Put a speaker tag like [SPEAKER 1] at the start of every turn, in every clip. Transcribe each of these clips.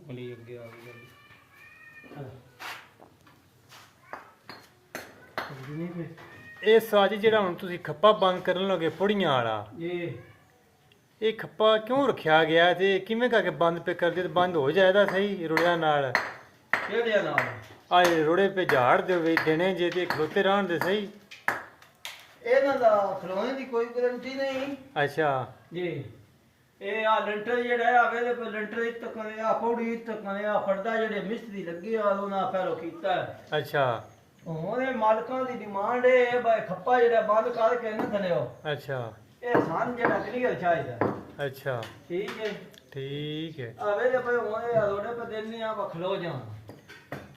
[SPEAKER 1] ਉਂਗਲੀ ਅੱਗੇ ਆ ਗਈ
[SPEAKER 2] ਇਹ ਸਾਜ ਜਿਹੜਾ ਹੁਣ ਤੁਸੀਂ ਖੱਪਾ ਬੰਦ ਕਰਨ ਲੱਗੇ ਪੁੜੀਆਂ ਵਾਲਾ ਇਹ ਖੱਪਾ ਕਿਉਂ ਰੱਖਿਆ ਗਿਆ ਤੇ ਕਿਵੇਂ ਕਰਕੇ ਬੰਦ ਪੇ ਕਰਦੇ ਤੇ ਬੰਦ ਹੋ ਜਾਏਦਾ ਸਹੀ ਰੁੜਿਆਂ ਨਾਲ
[SPEAKER 1] ਕਿਹੜਿਆਂ ਨਾਲ
[SPEAKER 2] ਆਏ ਰੁੜੇ ਪੇ ਝਾੜ ਦੇ ਵੇ ਦੇਣੇ ਜੇ ਤੇ ਖਲੋਤੇ ਰਹਿਣ ਦੇ ਸਹੀ
[SPEAKER 1] ਇਹਨਾਂ ਦਾ ਖਲੋਣੇ ਦੀ ਕੋਈ ਗਾਰੰਟੀ ਨਹੀਂ
[SPEAKER 2] ਅੱਛਾ
[SPEAKER 1] ਜੀ ਇਹ ਆ ਲੈਂਟਰ ਜਿਹੜਾ ਆਵੇ ਤੇ ਲੈਂਟਰ ਹੀ ਤੱਕਨੇ ਆ ਪੌੜੀ ਤੱਕਨੇ ਆ ਫੜਦਾ ਜਿਹੜੇ ਮਿਸਤਰੀ ਲੱਗੇ ਆ ਉਹਨਾਂ ਪਹਿਲੋਂ ਕੀਤਾ
[SPEAKER 2] ਅੱਛਾ
[SPEAKER 1] ਉਹਨੇ ਮਾਲਕਾਂ ਦੀ ਡਿਮਾਂਡ ਹੈ ਬਈ ਖੱਪਾ ਜਿਹੜਾ ਬੰਦ ਕਰਕੇ ਨਾ ਥਲਿਓ
[SPEAKER 2] ਅੱਛਾ
[SPEAKER 1] ਇਹ ਸਾਨ ਜਿਹੜਾ ਕਲੀਅਰ ਚਾਹੀਦਾ
[SPEAKER 2] ਅੱਛਾ
[SPEAKER 1] ਠੀਕ ਹੈ ਆਵੇ ਤੇ ਭਾਈ ਉਹਨੇ ਰੋੜੇ ਪੇ ਦੇਣੇ ਆ ਬਖਲੋ ਜਾਣ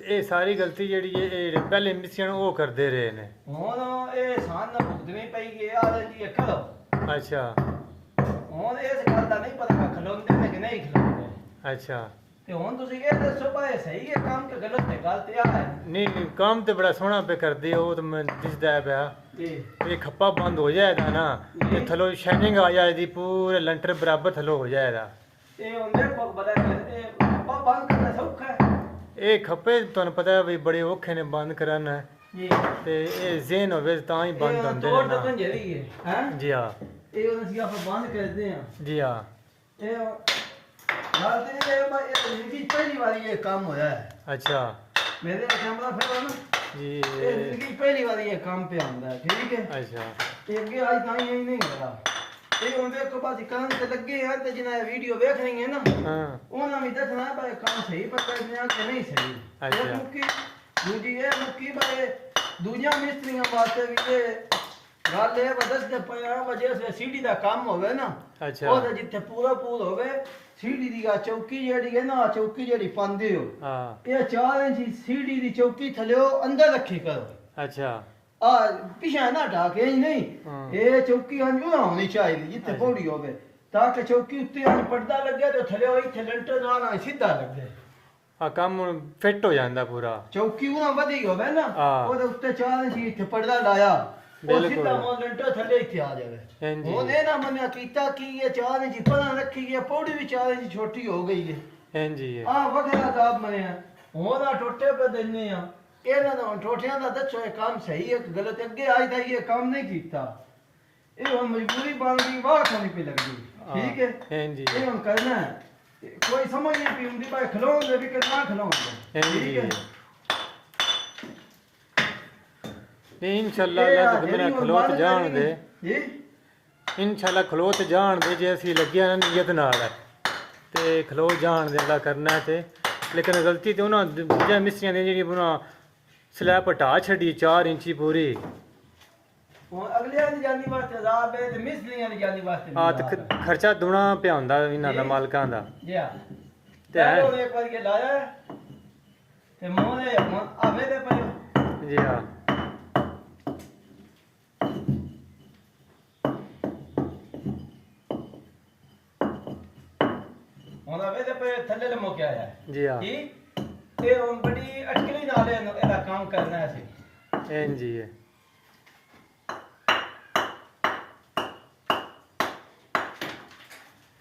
[SPEAKER 2] ਇਹ ਸਾਰੀ ਗਲਤੀ ਜਿਹੜੀ ਹੈ ਇਹ ਜਿਹੜੇ ਪਹਿਲੇ ਮਿਸਤਰੀਆਂ ਉਹ ਕਰਦੇ ਰਹੇ ਨੇ
[SPEAKER 1] ਹੁਣ ਇਹ ਸਾਨ ਨਾਲ ਭੁਗਤਣੀ ਪਈ ਗਈ ਆ ਜੀ ਇਹ ਕਰੋ
[SPEAKER 2] ਅੱਛਾ
[SPEAKER 1] ਹੁਣ ਇਸ ਗੱਲ ਦਾ ਨਹੀਂ ਪਤਾ ਖਲੋਂਦੇ ਨੇ ਕਿ ਨਹੀਂ ਖਲੋਂਦੇ
[SPEAKER 2] ਅੱਛਾ
[SPEAKER 1] ਤੇ ਹੁਣ ਤੁਸੀਂ ਇਹ ਦੱਸੋ ਭਾਈ ਸਹੀ ਹੈ ਕੰਮ ਕਿ ਗਲਤ ਹੈ ਗੱਲ ਤੇ ਆ ਹੈ
[SPEAKER 2] ਨਹੀਂ ਕੰਮ ਤੇ ਬੜਾ ਸੋਹਣਾ ਪੇ ਕਰਦੇ ਉਹ ਤਾਂ ਮੈਂ ਦਿਸਦਾ ਪਿਆ
[SPEAKER 1] ਜੀ
[SPEAKER 2] ਇਹ ਖੱਪਾ ਬੰਦ ਹੋ ਜਾਏਗਾ ਨਾ ਤੇ ਥੱਲੋਂ ਸ਼ਾਈਨਿੰਗ ਆ ਜਾਏਗੀ ਪੂਰੇ ਲੈਂਟਰ ਬਰਾਬਰ ਥੱਲੋਂ ਹੋ ਜਾਏਗਾ
[SPEAKER 1] ਇਹ ਹੁੰਦੇ ਕੋ ਬੜਾ ਇਹ ਖੱਪਾ ਬੰਦ ਕਰਨਾ ਸੌਖਾ ਹੈ
[SPEAKER 2] ਇਹ ਖੱਪੇ ਤੁਹਾਨੂੰ ਪਤਾ ਹੈ ਵੀ ਬੜੇ ਔਖੇ ਨੇ ਬੰਦ ਕਰਨਾ
[SPEAKER 1] ਜੀ
[SPEAKER 2] ਤੇ ਇਹ ਜ਼ੇਨ ਹੋਵੇ ਤਾਂ ਹੀ ਬੰਦ ਹੁੰਦੇ
[SPEAKER 1] ਤੋੜ
[SPEAKER 2] ਨੇ
[SPEAKER 1] ਤਾਂ
[SPEAKER 2] ਨਾ
[SPEAKER 1] ਜਿਹੜੀ ਹੈ
[SPEAKER 2] ਜੀ ਹਾਂ
[SPEAKER 1] ਇਹ ਉਹਨਾਂ ਸੀ ਆਪਾਂ ਬੰਦ ਕਰਦੇ ਆ
[SPEAKER 2] ਜੀ ਹਾਂ
[SPEAKER 1] ਇਹ ਗੱਲ ਤੇ ਇਹ ਭਾਈ ਇਹ ਜ਼ਿੰਦਗੀ 'ਚ ਪਹਿਲੀ ਵਾਰੀ ਇਹ ਕੰਮ ਹੋਇਆ ਹੈ
[SPEAKER 2] ਅੱਛਾ
[SPEAKER 1] ਮੇਰੇ ਕੈਮਰਾ ਫਿਰ ਨਾ
[SPEAKER 2] ਜੀ
[SPEAKER 1] ਇਹ ਜ਼ਿੰਦਗੀ 'ਚ ਪਹਿਲੀ ਵਾਰੀ ਇਹ ਕੰਮ ਪਿਆ ਹੁੰਦਾ ਹੈ ਠੀਕ ਹੈ
[SPEAKER 2] ਅੱਛਾ
[SPEAKER 1] ਤੇ ਅੱਗੇ ਅੱਜ ਤਾਂ ਹੀ ਨਹੀਂ ਹੋਇਆ ਇਹ ਹੁਣ ਵੇਖੋ ਬਾਜੀ ਕੰਮ ਤੇ ਲੱਗੇ ਆ ਤੇ ਜਿਹਨਾਂ ਇਹ ਵੀਡੀਓ ਵੇਖ ਰਹੀ ਹੈ ਨਾ
[SPEAKER 2] ਹਾਂ
[SPEAKER 1] ਉਹਨਾਂ ਵੀ ਦੱਸਣਾ ਭਾਈ ਕੰਮ ਸਹੀ ਪਤਾ ਹੈ ਕਿ ਨਹੀਂ ਸਹੀ
[SPEAKER 2] ਅੱਛਾ।
[SPEAKER 1] ਇਹ ਮੁੱਕੀ ਦੂਜੀ ਇਹ ਮੁੱਕੀ ਭਾਈ ਦੂਜੀਆਂ ਮਿਸਤਰੀਆਂ ਵਾਸਤੇ ਵੀ ਇਹ ਗੱਲ ਇਹ ਵਧਸ ਦੇ ਪਿਆ ਵਜੇ ਸੇ ਸੀਡੀ ਦਾ ਕੰਮ ਹੋਵੇ ਨਾ
[SPEAKER 2] ਅੱਛਾ
[SPEAKER 1] ਉਹ ਜਿੱਥੇ ਪੂਰਾ ਪੂਲ ਹੋਵੇ ਸੀਡੀ ਦੀ ਆ ਚੌਕੀ ਜਿਹੜੀ ਹੈ ਨਾ ਚੌਕੀ ਜਿਹੜੀ ਪਾਉਂਦੇ ਹੋ
[SPEAKER 2] ਹਾਂ
[SPEAKER 1] ਇਹ 4 ਇੰਚ ਸੀਡੀ ਦੀ ਚੌਕੀ ਥਲਿਓ ਅੰਦਰ ਰੱਖੀ ਕਰੋ
[SPEAKER 2] ਅੱਛਾ
[SPEAKER 1] ਆ ਪਿਛਾ ਨਾ ਢਾਕੇ ਨਹੀਂ ਇਹ ਚੌਕੀ ਅੰਜੂ ਨਾ ਹੋਣੀ ਚਾਹੀਦੀ ਜਿੱਥੇ ਪੌੜੀ ਹੋਵੇ ਤਾਂ ਕਿ ਚੌਕੀ ਉੱਤੇ ਆਂ ਪਰਦਾ ਲੱਗਿਆ ਤੇ ਥੱਲੇ ਇੱਥੇ ਲੈਂਟਰ ਨਾ ਸਿੱਧਾ ਲੱਗੇ
[SPEAKER 2] ਆ ਕੰਮ ਫਿੱਟ ਹੋ ਜਾਂਦਾ ਪੂਰਾ
[SPEAKER 1] ਚੌਕੀ ਉਹਨਾਂ ਵਧੀ ਹੋਵੇ ਨਾ
[SPEAKER 2] ਹਾਂ।
[SPEAKER 1] ਉਹਦੇ ਉੱਤੇ 4 ਇੰਚ ਇੱਥੇ ਪਰਦਾ ਲਾਇਆ ਉਹ
[SPEAKER 2] ਬਿਲਕੁਲ।
[SPEAKER 1] ਸਿੱਧਾ ਮੋਂ ਲੈਂਟਰ ਥੱਲੇ ਇੱਥੇ ਆ ਜਾਵੇ
[SPEAKER 2] ਹਾਂਜੀ।
[SPEAKER 1] ਹੁਣ ਇਹ ਨਾ ਮੰਨਿਆ ਕੀਤਾ ਕਿ ਇਹ 4 ਇੰਚ ਪਰਾਂ ਰੱਖੀ ਹੈ ਪੌੜੀ ਵੀ 4 ਇੰਚ ਛੋਟੀ ਹੋ ਗਈ ਹੈ
[SPEAKER 2] ਹਾਂਜੀ
[SPEAKER 1] ਆ ਵਗੈਰਾ ਦਾਬ ਮੰਨਿਆ ਹੁਣ ਆ ਟੋਟੇ ਪੇ ਦਿੰਨੇ ਆ ਇਹਨਾਂ ਦਾ ਹੁਣ ਟੋਟਿਆਂ ਦਾ ਦੱਸੋ ਇਹ ਕੰਮ ਸਹੀ ਹੈ ਕਿ ਗਲਤ ਹੈ? ਅੱਗੇ ਅੱਜ ਤੱਕ ਇਹ ਕੰਮ ਨਹੀਂ ਕੀਤਾ ਇਹ ਹੁਣ ਮਜਬੂਰੀ ਬਣ ਗਈ ਵਾਹ ਖਾਣੀ ਪਈ ਲੱਗਦੀ ਠੀਕ ਹੈ
[SPEAKER 2] ਹਾਂਜੀ
[SPEAKER 1] ਇਹ ਹੁਣ ਕਰਨਾ ਹੈ ਕੋਈ ਸਮਝ ਨਹੀਂ ਪਈ ਹੁੰਦੀ ਭਾਈ ਖਲੋਣ ਦੇ ਵੀ ਕਿੰਨਾ ਖਲੋਣ ਦੇ
[SPEAKER 2] ਹਾਂਜੀ
[SPEAKER 1] ਠੀਕ ਹੈ
[SPEAKER 2] ਨਹੀਂ ਇਨਸ਼ਾਅੱਲਾ ਅੱਲਾਹ ਤੇ ਮੇਰਾ ਖਲੋਤ ਜਾਣ ਦੇ
[SPEAKER 1] ਜੀ
[SPEAKER 2] ਇਨਸ਼ਾਅੱਲਾ ਖਲੋਤ ਜਾਣ ਦੇ ਜੇ ਅਸੀਂ ਲੱਗਿਆ ਨਾ ਨੀਅਤ ਨਾਲ ਤੇ ਖਲੋ ਜਾਣ ਦੇ ਅੱਲਾ ਕਰਨਾ ਹੈ ਤੇ ਲੇਕਿਨ ਗਲਤੀ ਤੇ ਉਹਨਾਂ ਦੂਜੇ ਮਿਸਤਰੀਆਂ ਦੀ ਜਿਹੜੀ ਉਹਨਾਂ ਸਲੈਬ ਹਟਾ ਛੱਡੀ 4 ਇੰਚੀ ਪੂਰੀ
[SPEAKER 1] ਹੁਣ ਅਗਲਿਆਂ ਦੀ ਜਾਨੀ ਵਾਸਤੇ ਅਜ਼ਾਬ ਹੈ ਤੇ ਮਿਸਲੀਆਂ ਦੀ ਜਾਨੀ ਵਾਸਤੇ
[SPEAKER 2] ਆ ਤੇ ਖਰਚਾ ਦੁਣਾ ਪਿਆ ਹੁੰਦਾ ਇਹਨਾਂ ਦਾ ਮਾਲਕਾਂ ਦਾ
[SPEAKER 1] ਜੀ ਹਾਂ
[SPEAKER 2] ਤੇ ਹੈ।
[SPEAKER 1] ਉਹਨੇ ਇੱਕ ਵਾਰ ਕੇ ਲਾਇਆ ਤੇ ਮੋਹਨੇ ਆਵੇ ਦੇ ਪਏ
[SPEAKER 2] ਜੀ ਹਾਂ
[SPEAKER 1] ਹੁਣ ਆਵੇ ਦੇ ਪਏ ਥੱਲੇ ਲਮੋ ਕੇ ਆਇਆ
[SPEAKER 2] ਜੀ ਹਾਂ
[SPEAKER 1] ਜੀ ਇਹ ਹੁਣ ਬੜੀ ਅਟਕਲੀ ਨਾਲ ਇਹਦਾ ਕੰਮ ਕਰਨਾ ਸੀ
[SPEAKER 2] ਹਾਂਜੀ ਹੈ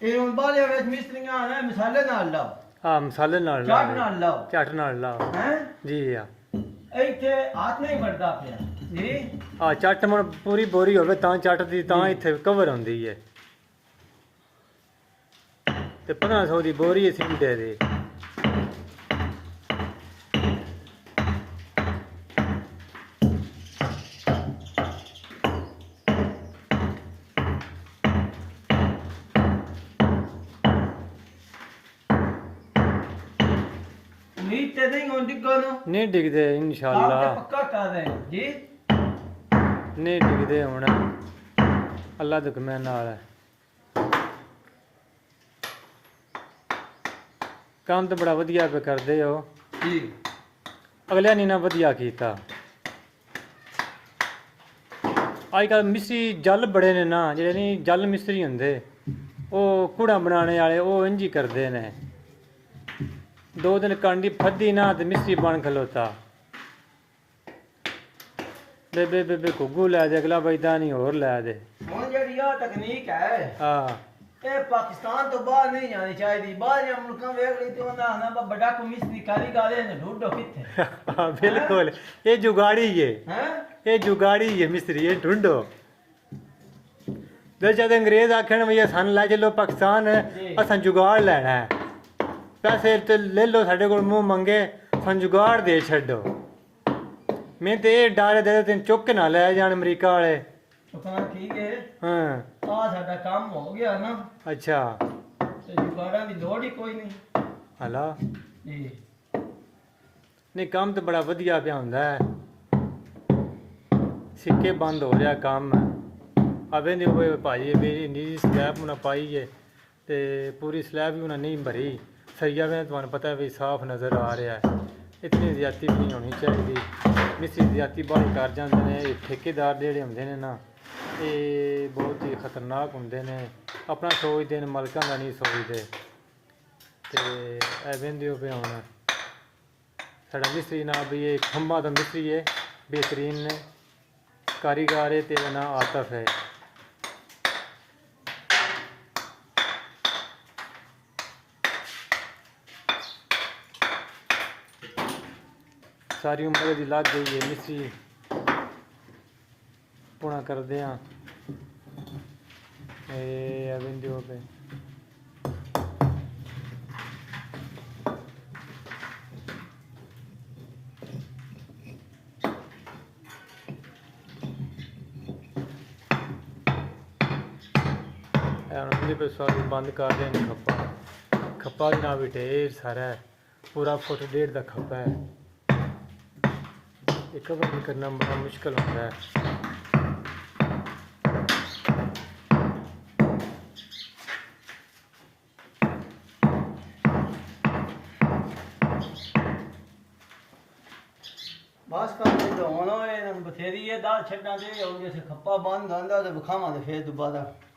[SPEAKER 1] ਇਹ ਹੁਣ ਬਾਲੇ ਵਿੱਚ ਮਿਸਤਰੀਆਂ ਆਣਾ ਮਸਾਲੇ ਨਾਲ ਲਾਓ
[SPEAKER 2] ਆ ਮਸਾਲੇ ਨਾਲ
[SPEAKER 1] ਚਾਟ ਨਾਲ ਲਾਓ
[SPEAKER 2] ਝੱਟ ਨਾਲ ਲਾਓ
[SPEAKER 1] ਹੈ
[SPEAKER 2] ਜੀ ਹਾਂ
[SPEAKER 1] ਇੱਥੇ ਹੱਥ ਨਹੀਂ ਵੜਦਾ ਪਿਆ ਜੀ
[SPEAKER 2] ਆ ਚੱਟ ਮਣ ਪੂਰੀ ਬੋਰੀ ਹੋਵੇ ਤਾਂ ਚੱਟ ਦੀ ਤਾਂ ਇੱਥੇ ਕਵਰ ਹੁੰਦੀ ਹੈ ਤੇ 1500 ਦੀ ਬੋਰੀ ਅਸੀਂ ਦੇ ਦੇ
[SPEAKER 1] ਉਮੀਦ ਤੇ ਨਹੀਂ ਹੁਣ ਡਿੱਗੋ ਨਾ
[SPEAKER 2] ਨਹੀਂ ਡਿੱਗਦੇ
[SPEAKER 1] ਆਪ ਤੇ
[SPEAKER 2] ਇਨਸ਼ਾਅੱਲਾ
[SPEAKER 1] ਪੱਕਾ ਕਰ ਰਹੇ ਹੋ ਜੀ
[SPEAKER 2] ਨਹੀਂ ਡਿੱਗਦੇ ਹੁਣ ਅੱਲਾ ਦੇ ਕਮੇ ਨਾਲ ਹੈ ਕੰਮ ਤਾਂ ਬੜਾ ਵਧੀਆ ਪੇ ਕਰਦੇ ਹੋ
[SPEAKER 1] ਜੀ
[SPEAKER 2] ਅਗਲਿਆਂ ਨੇ ਨਾ ਵਧੀਆ ਕੀਤਾ ਅੱਜ ਕੱਲ੍ਹ ਮਿਸਤਰੀ ਜਲ ਬੜੇ ਨੇ ਨਾ ਜਿਹੜੇ ਨਹੀਂ ਜਲ ਮਿਸਤਰੀ ਹੁੰਦੇ ਉਹ ਕੂੜਾ ਬਣਾਉਣੇ ਵਾਲੇ ਉਹ ਇੰਝ ਹੀ ਕਰਦੇ ਨੇ 2 ਦਿਨ ਕਾਂਡੀ ਫੱਦੀ ਨਾ ਤੇ ਮਿਸਤਰੀ ਬਣ ਖਲੋਤਾ ਬੇਬੇ ਬੇਬੇ ਘੁੱਗੂ ਲੈ ਦੇ ਅਗਲਾ ਬੈਦਾ ਨਹੀਂ ਹੋਰ ਲੈ ਦੇ
[SPEAKER 1] ਹੁਣ ਜਿਹੜੀ ਆ ਤਕਨੀਕ ਹੈ
[SPEAKER 2] ਹਾਂ
[SPEAKER 1] ਇਹ ਪਾਕਿਸਤਾਨ ਤੋਂ ਬਾਹਰ ਨਹੀਂ ਜਾਣੀ ਚਾਹੀਦੀ ਬਾਹਰ ਜਾਂ ਮੁਲਕਾਂ ਵੇਖ ਲਈ ਤੇ ਉਹਨਾਂ ਆਖਣਾ ਬਾ ਬੜਾ ਕੋ ਮਿਸਤਰੀ ਕਾਰੀਗਰ ਨੇ ਢੂੰਡੋ ਕਿੱਥੇ
[SPEAKER 2] हाँ बिल्कुल ये जुगाड़ी है
[SPEAKER 1] ਹੈ
[SPEAKER 2] ये जुगाड़ी है मिस्त्री ये ढूंढो जद अंग्रेज आखन भैया सन लै चलो पाकिस्तान
[SPEAKER 1] जी।
[SPEAKER 2] असां जुगाड़ लैना है पैसे ते ले लो साढ़े कोल मुंह मंगे सन जुगाड़ दे छड्डो मैं ते ये डर दे तेन चुक ना ले जान अमरीका वाले
[SPEAKER 1] तो कहना ठीक है
[SPEAKER 2] हाँ
[SPEAKER 1] ਆ ਸਾਡਾ ਕੰਮ ਹੋ ਗਿਆ ਨਾ
[SPEAKER 2] अच्छा
[SPEAKER 1] ਤੇ ਜੁਗਾੜਾਂ ਦੀ ਲੋੜ ਹੀ ਕੋਈ ਨਹੀਂ
[SPEAKER 2] हला
[SPEAKER 1] ਜੀ
[SPEAKER 2] नहीं काम तो बड़ा वधिया पिया हुंदा है सिक्के बंद हो रहा काम अबे नहीं हुए भाई मेरी नीली स्लैब उन्हें पाई है ते पूरी स्लैब भी उन्हें नहीं भरी सरिया में तुम्हें पता है भी साफ नज़र आ रहा है इतनी ज्यादती भी नहीं होनी चाहिए मिस्त्री ज्यादती बड़ी कर जाते हैं ये ठेकेदार जेह्ड़े होंदे ने ना ये बहुत ही खतरनाक होंदे ने अपना सोचते हैं मलकां दा नहीं सोचते ते ऐ वेंदे हो पे हुण साढ़ा मिस्त्री ना भी ये खंबा तो मिस्त्री है बेहतरीन ने कारीगर है तेरा नाम आतफ है सारी उम्र दी लग गई है मिस्त्री पुना करदे हां ए अविंदे हो पे उन्होंने पे सारी बंद कर देनी खप्पा खप्पा भी ना भी ढेर सारा है पूरा फुट डेढ़ का खप्पा है एक बंद करना बड़ा मुश्किल होता है
[SPEAKER 1] ਬਸ ਕਰ ਦੇ ਹੁਣ ਇਹਨਾਂ ਨੂੰ ਬਥੇਰੀ ਇਹ ਦਾਲ ਛੱਡਾਂ ਦੇ ਹੁਣ ਜੇ ਖੱਪਾ ਬੰਦ ਆਂਦਾ ਤੇ ਵਿਖਾਵਾਂ ਤੇ ਫੇਰ ਦੁਬਾਰਾ